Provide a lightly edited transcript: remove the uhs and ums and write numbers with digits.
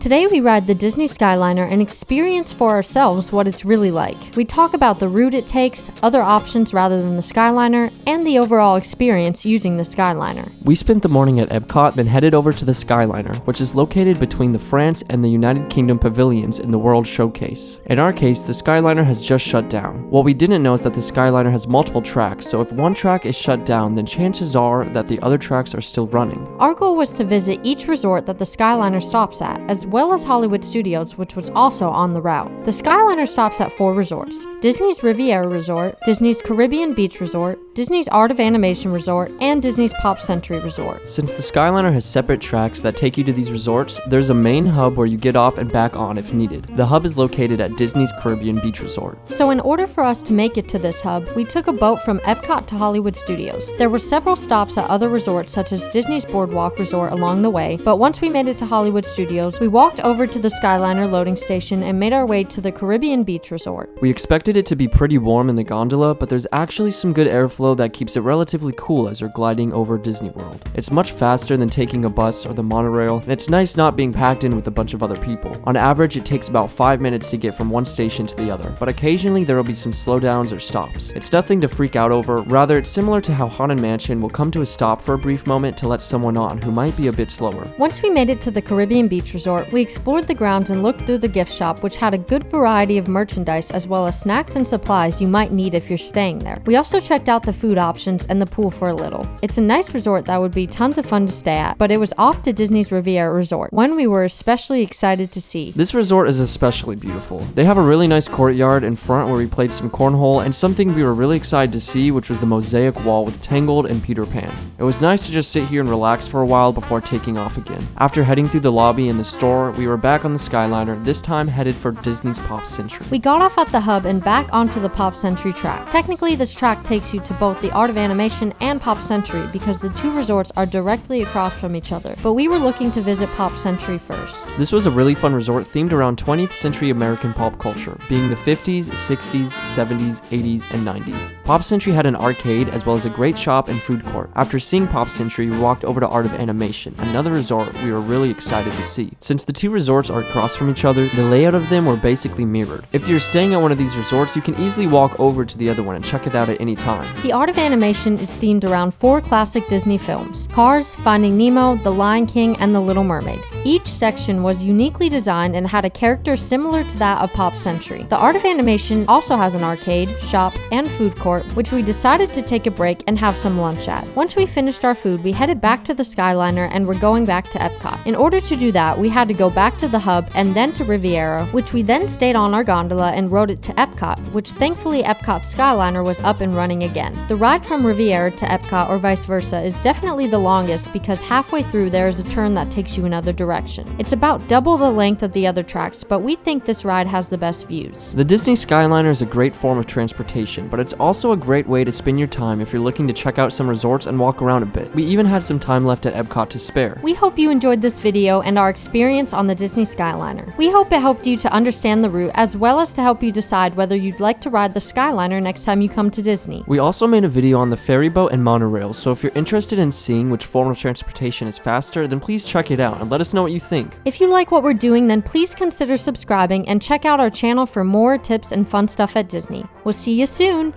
Today we ride the Disney Skyliner and experience for ourselves what it's really like. We talk about the route it takes, other options rather than the Skyliner, and the overall experience using the Skyliner. We spent the morning at Epcot, then headed over to the Skyliner, which is located between the France and the United Kingdom pavilions in the World Showcase. In our case, the Skyliner has just shut down. What we didn't know is that the Skyliner has multiple tracks, so if one track is shut down, then chances are that the other tracks are still running. Our goal was to visit each resort that the Skyliner stops at, as well as Hollywood Studios, which was also on the route. The Skyliner stops at 4 resorts: Disney's Riviera Resort, Disney's Caribbean Beach Resort, Disney's Art of Animation Resort, and Disney's Pop Century Resort. Since the Skyliner has separate tracks that take you to these resorts, there's a main hub where you get off and back on if needed. The hub is located at Disney's Caribbean Beach Resort. So in order for us to make it to this hub, we took a boat from Epcot to Hollywood Studios. There were several stops at other resorts such as Disney's Boardwalk Resort along the way, but once we made it to Hollywood Studios, we walked over to the Skyliner loading station and made our way to the Caribbean Beach Resort. We expected it to be pretty warm in the gondola, but there's actually some good airflow that keeps it relatively cool as you're gliding over Disney World. It's much faster than taking a bus or the monorail, and it's nice not being packed in with a bunch of other people. On average, it takes about 5 minutes to get from one station to the other, but occasionally there will be some slowdowns or stops. It's nothing to freak out over, rather it's similar to how Haunted Mansion will come to a stop for a brief moment to let someone on who might be a bit slower. Once we made it to the Caribbean Beach Resort, we explored the grounds and looked through the gift shop, which had a good variety of merchandise as well as snacks and supplies you might need if you're staying there. We also checked out the food options and the pool for a little. It's a nice resort that would be tons of fun to stay at, but it was off to Disney's Riviera Resort, one we were especially excited to see. This resort is especially beautiful. They have a really nice courtyard in front where we played some cornhole and something we were really excited to see, which was the mosaic wall with Tangled and Peter Pan. It was nice to just sit here and relax for a while before taking off again. After heading through the lobby and the store, we were back on the Skyliner, this time headed for Disney's Pop Century. We got off at the hub and back onto the Pop Century track. Technically, this track takes you to both the Art of Animation and Pop Century because the two resorts are directly across from each other, but we were looking to visit Pop Century first. This was a really fun resort themed around 20th century American pop culture, being the 50s, 60s, 70s, 80s, and 90s. Pop Century had an arcade as well as a great shop and food court. After seeing Pop Century, we walked over to Art of Animation, another resort we were really excited to see. Since the two resorts are across from each other, the layout of them were basically mirrored. If you're staying at one of these resorts, you can easily walk over to the other one and check it out at any time. The Art of Animation is themed around 4 classic Disney films: Cars, Finding Nemo, The Lion King, and The Little Mermaid. Each section was uniquely designed and had a character similar to that of Pop Century. The Art of Animation also has an arcade, shop, and food court, which we decided to take a break and have some lunch at. Once we finished our food, we headed back to the Skyliner and were going back to Epcot. In order to do that, we had to go back to the hub and then to Riviera, which we then stayed on our gondola and rode it to Epcot, which thankfully Epcot's Skyliner was up and running again. The ride from Riviera to Epcot or vice versa is definitely the longest because halfway through there is a turn that takes you another direction. It's about double the length of the other tracks, but we think this ride has the best views. The Disney Skyliner is a great form of transportation, but it's also a great way to spend your time if you're looking to check out some resorts and walk around a bit. We even had some time left at Epcot to spare. We hope you enjoyed this video and our experience on the Disney Skyliner. We hope it helped you to understand the route as well as to help you decide whether you'd like to ride the Skyliner next time you come to Disney. We also made a video on the ferry boat and monorail, so if you're interested in seeing which form of transportation is faster, then please check it out and let us know what you think. If you like what we're doing, then please consider subscribing and check out our channel for more tips and fun stuff at Disney. We'll see you soon!